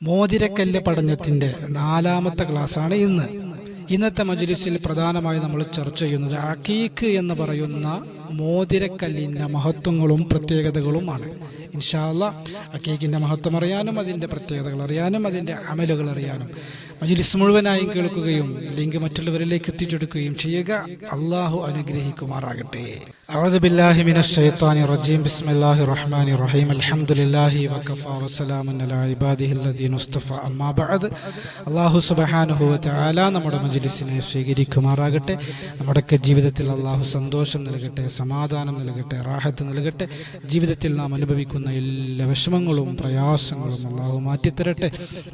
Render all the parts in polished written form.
മോതിരക്കല്ല് പഠനത്തിൻ്റെ 4ാമത്തെ ക്ലാസ്സാണ് ഇന്നത്തെ മജ്‌ലിസിൽ പ്രധാനമായി നമ്മൾ ചർച്ച ചെയ്യുന്നത് അഖീഖ് എന്ന് പറയുന്ന മോതിരക്കല്ലിൻ്റെ മഹത്വങ്ങളും പ്രത്യേകതകളുമാണ്. ഇൻഷാ അല്ലാഹ് അഖീഖിൻ്റെ മഹത്വം അറിയാനും അതിൻ്റെ പ്രത്യേകതകൾ അറിയാനും അതിൻ്റെ അമലുകൾ അറിയാനും മജ്‌ലിസ് മുഴുവനായും കേൾക്കുകയും ലിങ്ക് മറ്റുള്ളവരിലേക്ക് എത്തിച്ചെടുക്കുകയും ചെയ്യുക. അള്ളാഹു അനുഗ്രഹിക്കുമാറാകട്ടെ. അഊദു ബില്ലാഹി മിനശ് ശൈത്വാനിർ റജീം. ബിസ്മില്ലാഹിർ റഹ്മാനിർ റഹീം. അൽഹംദുലില്ലാഹി വകഫാ വസ്സലാമുൻ അലാ ഇബാദിഹില്ലദീന ഇസ്തഫ. അമ്മാ ബഅദ്. അല്ലാഹു സുബ്ഹാനഹു വ തആല നമ്മുടെ മജ്‌ലിസിനെ സ്വീകരിക്കുമാറാകട്ടെ. നമ്മുടെയൊക്കെ ജീവിതത്തിൽ അള്ളാഹു സന്തോഷം നൽകട്ടെ, സമാധാനം നൽകട്ടെ, റാഹത്ത് നൽകട്ടെ. ജീവിതത്തിൽ നാം അനുഭവിക്കുന്ന എല്ലാ വിഷമങ്ങളും പ്രയാസങ്ങളും അള്ളാഹു മാറ്റിത്തരട്ടെ.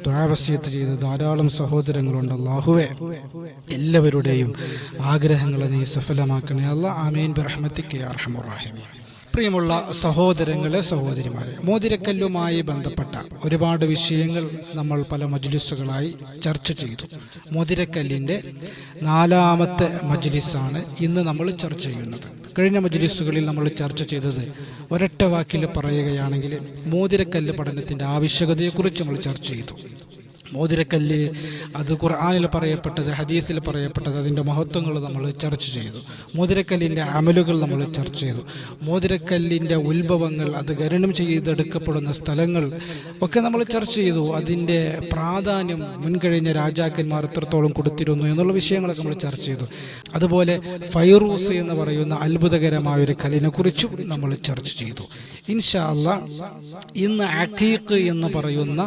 ദുആ വസിയത്ത് ചെയ്ത ധാരാളം സഹോദരങ്ങളുണ്ട്. അല്ലാഹുവേ, എല്ലാവരുടെയും ആഗ്രഹങ്ങളെ നീ സഫലമാക്കണേ അല്ലാഹ്. ആമീൻ ബിറഹ്മതിക യാ അർഹമർ റഹീമീൻ. പ്രിയമുള്ള സഹോദരങ്ങളെ, സഹോദരിമാരെ, മോതിരക്കല്ലുമായി ബന്ധപ്പെട്ട ഒരുപാട് വിഷയങ്ങൾ നമ്മൾ പല മജ്‌ലിസുകളായി ചർച്ച ചെയ്തു. മോതിരക്കല്ലിൻ്റെ 4ാമത്തെ മജ്‌ലിസാണ് ഇന്ന് നമ്മൾ ചർച്ച ചെയ്യുന്നത്. കഴിഞ്ഞ മജ്‌ലിസുകളിൽ നമ്മൾ ചർച്ച ചെയ്തത് ഒരൊറ്റ വാക്കിൽ പറയുകയാണെങ്കിൽ മോതിരക്കല്ല് പഠനത്തിൻ്റെ ആവശ്യകതയെക്കുറിച്ച് നമ്മൾ ചർച്ച ചെയ്തു. മോതിരക്കല്ല് അത് ഖുർആനിൽ പറയപ്പെട്ടത്, ഹദീസിൽ പറയപ്പെട്ടത്, അതിൻ്റെ മഹത്വങ്ങൾ നമ്മൾ ചർച്ച ചെയ്തു. മോതിരക്കല്ലിൻ്റെ അമലുകൾ നമ്മൾ ചർച്ച ചെയ്തു. മോതിരക്കല്ലിൻ്റെ ഉത്ഭവങ്ങൾ, അത് ഖനനം ചെയ്തെടുക്കപ്പെടുന്ന സ്ഥലങ്ങൾ ഒക്കെ നമ്മൾ ചർച്ച ചെയ്തു. അതിൻ്റെ പ്രാധാന്യം മുൻകഴിഞ്ഞ രാജാക്കന്മാർ എത്രത്തോളം കൊടുത്തിരുന്നു എന്നുള്ള വിഷയങ്ങളൊക്കെ നമ്മൾ ചർച്ച ചെയ്തു. അതുപോലെ ഫൈറൂസ് എന്ന് പറയുന്ന അത്ഭുതകരമായ ഒരു കല്ലിനെ കുറിച്ചും നമ്മൾ ചർച്ച ചെയ്തു. ഇൻഷാ അല്ലാഹ് ഇന്ന് അഖീഖ് എന്ന് പറയുന്ന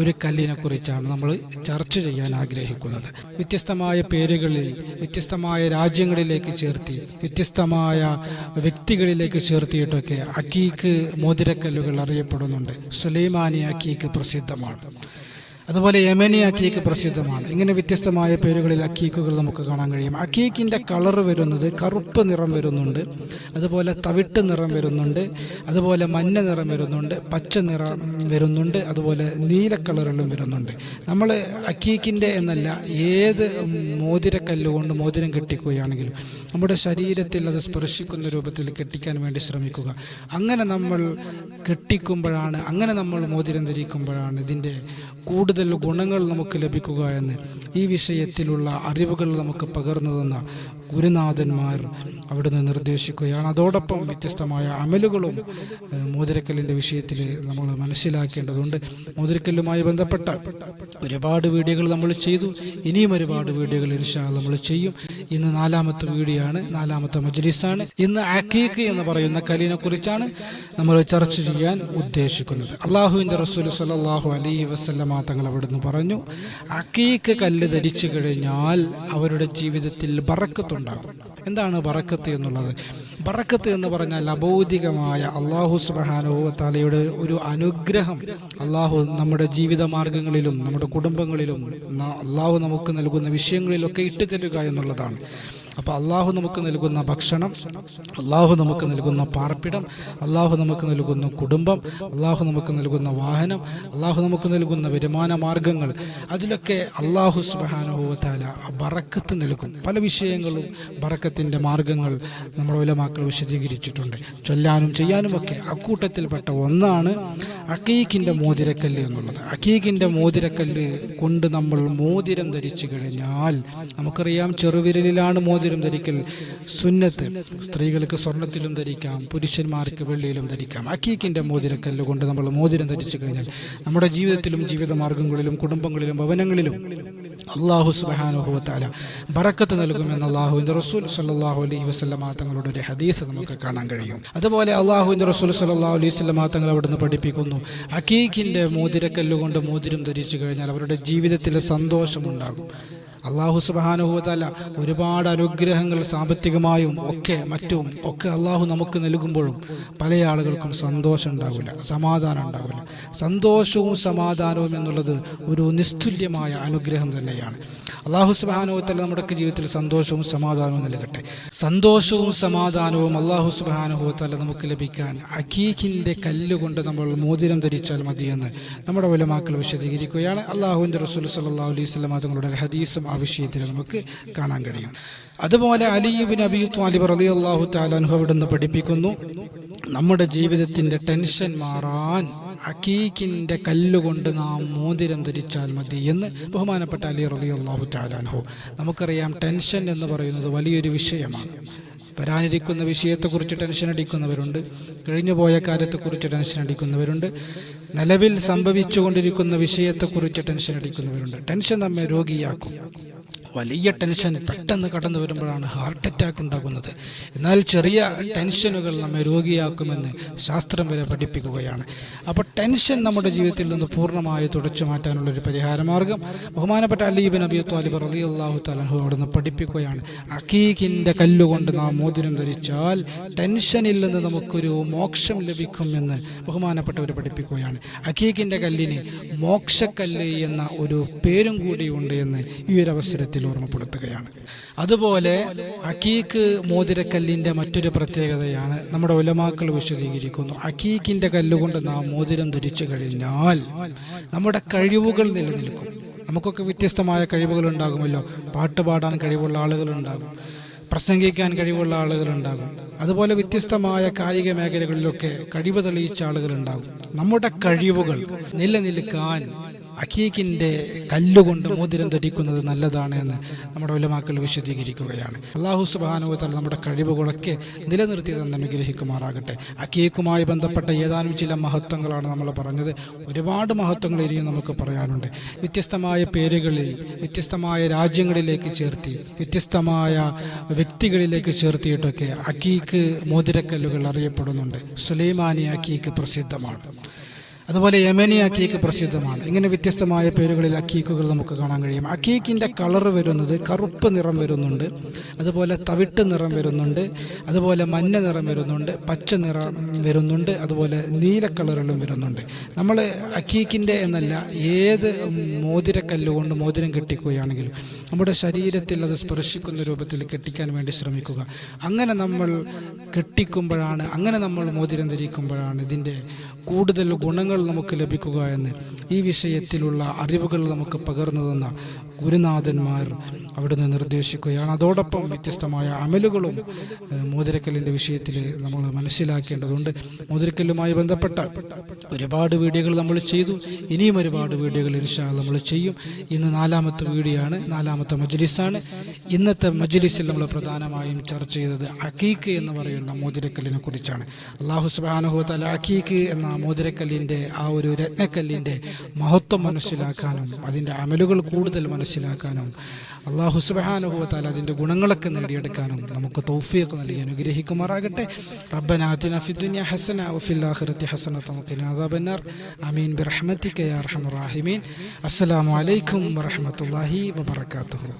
ഒരു കല്ലിനെ കുറിച്ചാണ് നമ്മൾ ചർച്ച ചെയ്യാൻ ആഗ്രഹിക്കുന്നത്. വ്യത്യസ്തമായ പേരുകളിൽ, വ്യത്യസ്തമായ രാജ്യങ്ങളിലേക്ക് ചേർത്തി, വ്യത്യസ്തമായ വ്യക്തികളിലേക്ക് ചേർത്തിയിട്ടൊക്കെ അഖീഖ് മോതിരക്കല്ലുകൾ അറിയപ്പെടുന്നുണ്ട്. സുലൈമാനി അഖീഖ് പ്രസിദ്ധമാണ്, അതുപോലെ യമനി അഖീഖ് പ്രസിദ്ധമാണ്. ഇങ്ങനെ വ്യത്യസ്തമായ പേരുകളിൽ അഖീഖുകൾ നമുക്ക് കാണാൻ കഴിയും. അഖീഖിൻ്റെ കളർ വരുന്നത് കറുപ്പ് നിറം വരുന്നുണ്ട്, അതുപോലെ തവിട്ട് നിറം വരുന്നുണ്ട്, അതുപോലെ മഞ്ഞ നിറം വരുന്നുണ്ട്, പച്ച നിറം വരുന്നുണ്ട്, അതുപോലെ നീല കളറുകളും വരുന്നുണ്ട്. നമ്മൾ അഖീഖിൻ്റെ എന്നല്ല, ഏത് മോതിരക്കല്ലുകൊണ്ട് മോതിരം കെട്ടിക്കുകയാണെങ്കിലും നമ്മുടെ ശരീരത്തിൽ അത് സ്പർശിക്കുന്ന രൂപത്തിൽ കെട്ടിക്കാൻ വേണ്ടി ശ്രമിക്കുക. അങ്ങനെ നമ്മൾ കെട്ടിക്കുമ്പോഴാണ്, അങ്ങനെ നമ്മൾ മോതിരം ധരിക്കുമ്പോഴാണ് ഇതിൻ്റെ കൂടുതൽ ഗുണങ്ങൾ നമുക്ക് ലഭിക്കുക എന്ന് ഈ വിഷയത്തിലുള്ള അറിവുകൾ നമുക്ക് പകർന്നു തന്ന ഗുരുനാഥന്മാർ അവിടുന്ന് നിർദ്ദേശിക്കുകയാണ്. അതോടൊപ്പം വ്യത്യസ്തമായ അമലുകളും മോതിരക്കല്ലിൻ്റെ വിഷയത്തിൽ നമ്മൾ മനസ്സിലാക്കേണ്ടതുണ്ട്. മോതിരക്കല്ലുമായി ബന്ധപ്പെട്ട ഒരുപാട് വീഡിയോകൾ നമ്മൾ ചെയ്തു, ഇനിയും ഒരുപാട് വീഡിയോകൾ ഇൻഷാ അല്ലാഹ് നമ്മൾ ചെയ്യും. ഇന്ന് 4ാമത്തെ വീഡിയോ ആണ്, 4ാമത്തെ മജ്‌ലിസാണ്. ഇന്ന് അഖീഖ് എന്ന് പറയുന്ന കല്ലിനെ കുറിച്ചാണ് നമ്മൾ ചർച്ച ചെയ്യാൻ ഉദ്ദേശിക്കുന്നത്. അല്ലാഹുവിൻ്റെ റസൂൽ സ്വല്ലല്ലാഹു അലൈഹി വസല്ലമ തങ്ങൾ അവിടുന്ന് പറഞ്ഞു, അഖീഖ് കല്ല് ധരിച്ചു കഴിഞ്ഞാൽ അവരുടെ ജീവിതത്തിൽ ബറക്കത്തുണ്ടാകും. എന്താണ് ബറക്കത്ത് എന്നുള്ളത്? ബറക്കത്ത് എന്ന് പറഞ്ഞാൽ അഭൗതികമായ അല്ലാഹു സുബ്ഹാനഹു വ തആലയുടെ ഒരു അനുഗ്രഹം അല്ലാഹു നമ്മുടെ ജീവിത മാർഗങ്ങളിലും നമ്മുടെ കുടുംബങ്ങളിലും അല്ലാഹു നമുക്ക് നൽകുന്ന വിഷയങ്ങളിലൊക്കെ ഇട്ടുതരിക എന്നുള്ളതാണ്. അപ്പോൾ അല്ലാഹു നമുക്ക് നൽകുന്ന ഭക്ഷണം, അല്ലാഹു നമുക്ക് നൽകുന്ന പാർപ്പിടം, അല്ലാഹു നമുക്ക് നൽകുന്ന കുടുംബം, അല്ലാഹു നമുക്ക് നൽകുന്ന വാഹനം, അല്ലാഹു നമുക്ക് നൽകുന്ന വരുമാന മാർഗങ്ങൾ, അതിലൊക്കെ അല്ലാഹു സുബ്ഹാനഹു വ തആല ബറക്കത്ത് നൽകും. പല വിഷയങ്ങളും ബറക്കത്തിൻ്റെ മാർഗങ്ങൾ നമ്മുടെ ഉലമാക്കൾ വിശദീകരിച്ചിട്ടുണ്ട്, ചൊല്ലാനും ചെയ്യാനുമൊക്കെ. അക്കൂട്ടത്തിൽപ്പെട്ട ഒന്നാണ് അഖീഖിൻ്റെ മോതിരക്കല്ല് എന്നുള്ളത്. അഖീഖിൻ്റെ മോതിരക്കല്ല് കൊണ്ട് നമ്മൾ മോതിരം ധരിച്ചു കഴിഞ്ഞാൽ, നമുക്കറിയാം ചെറുവിരലിലാണ് മോതിരം ധരിക്കൽ സുന്നത്ത്. സ്ത്രീകൾക്ക് സ്വർണത്തിലും ധരിക്കാം, പുരുഷന്മാർക്ക് വെള്ളിയിലും ധരിക്കാം. അഖീഖിൻ്റെ മോതിരക്കല്ല് കൊണ്ട് നമ്മൾ മോതിരം ധരിച്ചു കഴിഞ്ഞാൽ നമ്മുടെ ജീവിതത്തിലും ജീവിതമാർഗങ്ങളിലും കുടുംബങ്ങളിലും ഭവനങ്ങളിലും അല്ലാഹു സുബ്ഹാനഹു വ തആല ബറക്കത്ത് നൽകുമെന്ന് അല്ലാഹുവിൻ്റെ റസൂൽ സ്വല്ലല്ലാഹു അലൈഹി വസല്ലമ തങ്ങളുടെ ഒരു ഹദീസ് നമുക്ക് കാണാൻ കഴിയും. അതുപോലെ അല്ലാഹുവിൻ്റെ റസൂൽ സ്വല്ലല്ലാഹു അലൈഹി വസല്ലമ തങ്ങൾ അവിടുന്ന് പഠിപ്പിക്കുന്നു, അഖീഖിൻ്റെ മോതിരക്കല്ല് കൊണ്ട് മോതിരം ധരിച്ചു കഴിഞ്ഞാൽ അവരുടെ ജീവിതത്തിൽ സന്തോഷമുണ്ടാകും. അല്ലാഹു സുബ്ഹാനഹു വ തആല ഒരുപാട് അനുഗ്രഹങ്ങൾ സാമ്പത്തികമായും മറ്റും ഒക്കെ അല്ലാഹു നമുക്ക് നൽകുമ്പോഴും പല ആളുകൾക്കും സന്തോഷം ഉണ്ടാവില്ല, സമാധാനം ഉണ്ടാവില്ല. സന്തോഷവും സമാധാനവും എന്നുള്ളത് ഒരു നിസ്തുല്യമായ അനുഗ്രഹം തന്നെയാണ്. അല്ലാഹു സുബ്ഹാനഹു വ തആല നമ്മുടെ ജീവിതത്തിൽ സന്തോഷവും സമാധാനവും നൽകട്ടെ. സന്തോഷവും സമാധാനവും അല്ലാഹു സുബ്ഹാനഹു വ തആല നമുക്ക് ലഭിക്കാൻ അഖീഖിൻ്റെ കല്ലുകൊണ്ട് നമ്മൾ മോതിരം ധരിച്ചാൽ മതിയെന്ന് നമ്മുടെ ഉലമാക്കൾ വിശദീകരിക്കുകയാണ്. അല്ലാഹുവിൻ്റെ റസൂൽ സ്വല്ലല്ലാഹു അലൈഹി വസല്ലം തങ്ങളുടെ ഹദീസും ആ വിഷയത്തിൽ നമുക്ക് കാണാൻ കഴിയും. അതുപോലെ അലി ഇബ്നു അബീ ത്വാലിബ് റളിയല്ലാഹു തആല അൻഹു അവിടുന്ന് പഠിപ്പിക്കുന്നു, നമ്മുടെ ജീവിതത്തിൻ്റെ ടെൻഷൻ മാറാൻ അക്കീക്കിൻ്റെ കല്ലുകൊണ്ട് നാം മോതിരം ധരിച്ചാൽ മതി എന്ന് ബഹുമാനപ്പെട്ട അലി റളിയല്ലാഹു തആല അൻഹു. നമുക്കറിയാം, ടെൻഷൻ എന്ന് പറയുന്നത് വലിയൊരു വിഷയമാണ്. വരാനിരിക്കുന്ന വിഷയത്തെക്കുറിച്ച് ടെൻഷൻ അടിക്കുന്നവരുണ്ട്, കഴിഞ്ഞുപോയ കാര്യത്തെക്കുറിച്ച് ടെൻഷൻ അടിക്കുന്നവരുണ്ട്, നിലവിൽ സംഭവിച്ചുകൊണ്ടിരിക്കുന്ന വിഷയത്തെക്കുറിച്ച് ടെൻഷൻ അടിക്കുന്നവരുണ്ട്. ടെൻഷൻ നമ്മെ രോഗിയാക്കും. വലിയ ടെൻഷൻ പെട്ടെന്ന് കടന്നു വരുമ്പോഴാണ് ഹാർട്ട് അറ്റാക്ക് ഉണ്ടാകുന്നത്. എന്നാൽ ചെറിയ ടെൻഷനുകൾ നമ്മെ രോഗിയാക്കുമെന്ന് ശാസ്ത്രം വരെ പഠിപ്പിക്കുകയാണ്. അപ്പോൾ ടെൻഷൻ നമ്മുടെ ജീവിതത്തിൽ നിന്ന് പൂർണ്ണമായി തുടച്ചു മാറ്റാനുള്ളൊരു പരിഹാരമാർഗം ബഹുമാനപ്പെട്ട അലി ഇബ്നു അബീ ത്വാലിബ് റളിയല്ലാഹു തആല അൻഹു അവിടുന്ന് പഠിപ്പിക്കുകയാണ്. അഖീഖിൻ്റെ കല്ലുകൊണ്ട് നാം മോതിരം ധരിച്ചാൽ ടെൻഷനിൽ നിന്ന് നമുക്കൊരു മോക്ഷം ലഭിക്കുമെന്ന് ബഹുമാനപ്പെട്ടവർ പഠിപ്പിക്കുകയാണ്. അഖീഖിൻ്റെ കല്ലിന് മോക്ഷക്കല്ല് എന്ന ഒരു പേരും കൂടിയുണ്ട് എന്ന് ഈ ഒരു അവസരത്തിൽ ഓർമ്മപ്പെടുത്തുകയാണ്. അതുപോലെ അഖീഖ് മോതിരക്കല്ലിൻ്റെ മറ്റൊരു പ്രത്യേകതയാണ് നമ്മുടെ ഉലമാക്കൾ വിശദീകരിക്കുന്നു. അഖീഖിൻ്റെ കല്ലുകൊണ്ട് നാം മോതിരം ധരിച്ചു കഴിഞ്ഞാൽ നമ്മുടെ കഴിവുകൾ നിലനിൽക്കും. നമുക്കൊക്കെ വ്യത്യസ്തമായ കഴിവുകൾ ഉണ്ടാകുമല്ലോ. പാട്ട് പാടാൻ കഴിവുള്ള ആളുകളുണ്ടാകും, പ്രസംഗിക്കാൻ കഴിവുള്ള ആളുകളുണ്ടാകും, അതുപോലെ വ്യത്യസ്തമായ കായിക മേഖലകളിലൊക്കെ കഴിവ് തെളിയിച്ച ആളുകളുണ്ടാകും. നമ്മുടെ കഴിവുകൾ നിലനിൽക്കാൻ അഖീഖിൻ്റെ കല്ലുകൊണ്ട് മോതിരം ധരിക്കുന്നത് നല്ലതാണ് എന്ന് നമ്മുടെ ഉലമാക്കൾ വിശദീകരിക്കുകയാണ്. അല്ലാഹു സുബ്ഹാനഹു വ തആല നമ്മുടെ കഴിവുകളൊക്കെ നിലനിർത്തി തന്നെ അനുഗ്രഹിക്കുമാറാകട്ടെ. അഖീഖുമായി ബന്ധപ്പെട്ട ഏതാനും ചില മഹത്വങ്ങളാണ് നമ്മൾ പറഞ്ഞത്. ഒരുപാട് മഹത്വങ്ങൾ ഇനിയും നമുക്ക് പറയാനുണ്ട്. വ്യത്യസ്തമായ പേരുകളിൽ വ്യത്യസ്തമായ രാജ്യങ്ങളിലേക്ക് ചേർത്തി വ്യത്യസ്തമായ വ്യക്തികളിലേക്ക് ചേർത്തിയിട്ടൊക്കെ അഖീഖ് മോതിരക്കല്ലുകൾ അറിയപ്പെടുന്നുണ്ട്. സുലൈമാനി അഖീഖ് പ്രസിദ്ധമാണ്, അതുപോലെ യമനി അഖീഖ് പ്രസിദ്ധമാണ്. ഇങ്ങനെ വ്യത്യസ്തമായ പേരുകളിൽ അഖീഖുകൾ നമുക്ക് കാണാൻ കഴിയും. അഖീഖിൻ്റെ കളർ വരുന്നത് കറുപ്പ് നിറം വരുന്നുണ്ട്, അതുപോലെ തവിട്ട് നിറം വരുന്നുണ്ട്, അതുപോലെ മഞ്ഞ നിറം വരുന്നുണ്ട്, പച്ച നിറം വരുന്നുണ്ട്, അതുപോലെ നീല കളറുകളും വരുന്നുണ്ട്. നമ്മൾ അഖീഖിൻ്റെ എന്നല്ല, ഏത് മോതിരക്കല്ലുകൊണ്ട് മോതിരം കെട്ടിക്കുകയാണെങ്കിലും നമ്മുടെ ശരീരത്തിൽ അത് സ്പർശിക്കുന്ന രൂപത്തിൽ കെട്ടിക്കാൻ വേണ്ടി ശ്രമിക്കുക. അങ്ങനെ നമ്മൾ കെട്ടിക്കുമ്പോഴാണ്, അങ്ങനെ നമ്മൾ മോതിരം ധരിക്കുമ്പോഴാണ് ഇതിൻ്റെ കൂടുതൽ ഗുണങ്ങൾ നമുക്ക് ലഭിക്കുക എന്ന് ഈ വിഷയത്തിലുള്ള അറിവുകൾ നമുക്ക് പകർന്നു തന്ന ഗുരുനാഥന്മാർ അവിടുന്ന് നിർദ്ദേശിക്കുകയാണ്. അതോടൊപ്പം വ്യത്യസ്തമായ അമലുകളും മോതിരക്കല്ലിൻ്റെ വിഷയത്തിൽ നമ്മൾ മനസ്സിലാക്കേണ്ടതുണ്ട്. മോതിരക്കല്ലുമായി ബന്ധപ്പെട്ട ഒരുപാട് വീഡിയോകൾ നമ്മൾ ചെയ്തു, ഇനിയും ഒരുപാട് വീഡിയോകൾ ഇൻഷാ അല്ലാഹ് നമ്മൾ ചെയ്യും. ഇന്ന് 4ാമത്തെ വീഡിയോ ആണ്, 4ാമത്തെ മജ്ലിസാണ്. ഇന്നത്തെ മജ്ലിസിൽ നമ്മൾ പ്രധാനമായും ചർച്ച ചെയ്തത് അഖീഖ് എന്ന് പറയുന്ന മോതിരക്കല്ലിനെ കുറിച്ചാണ്. അല്ലാഹു സുബ്ഹാനഹു വ തആല അഖീഖ് എന്ന മോതിരക്കല്ലിൻ്റെ ആ ഒരു രത്നക്കല്ലിൻ്റെ മഹത്വം മനസ്സിലാക്കാനും അതിൻ്റെ അമലുകൾ കൂടുതൽ മനസ്സിലാക്കാനും അല്ലാഹു സുബ്ഹാനഹു വ തആല അതിൻ്റെ ഗുണങ്ങളൊക്കെ നേടിയെടുക്കാനും നമുക്ക് തൗഫീഖ് നൽകി അനുഗ്രഹിക്കുമാറാകട്ടെ. റബ്ബനാ ആതിനാ ഫിദ്ദുനിയ ഹസന വഫിൽ ആഖിറതി ഹസനത വഖിനാ അദാബന്നാർ. ആമീൻ ബിറഹ്മതിക യാ അർഹമർ റഹീമീൻ. അസ്സലാമു അലൈക്കും വറഹ്മത്തുള്ളാഹി വബറകാതുഹു.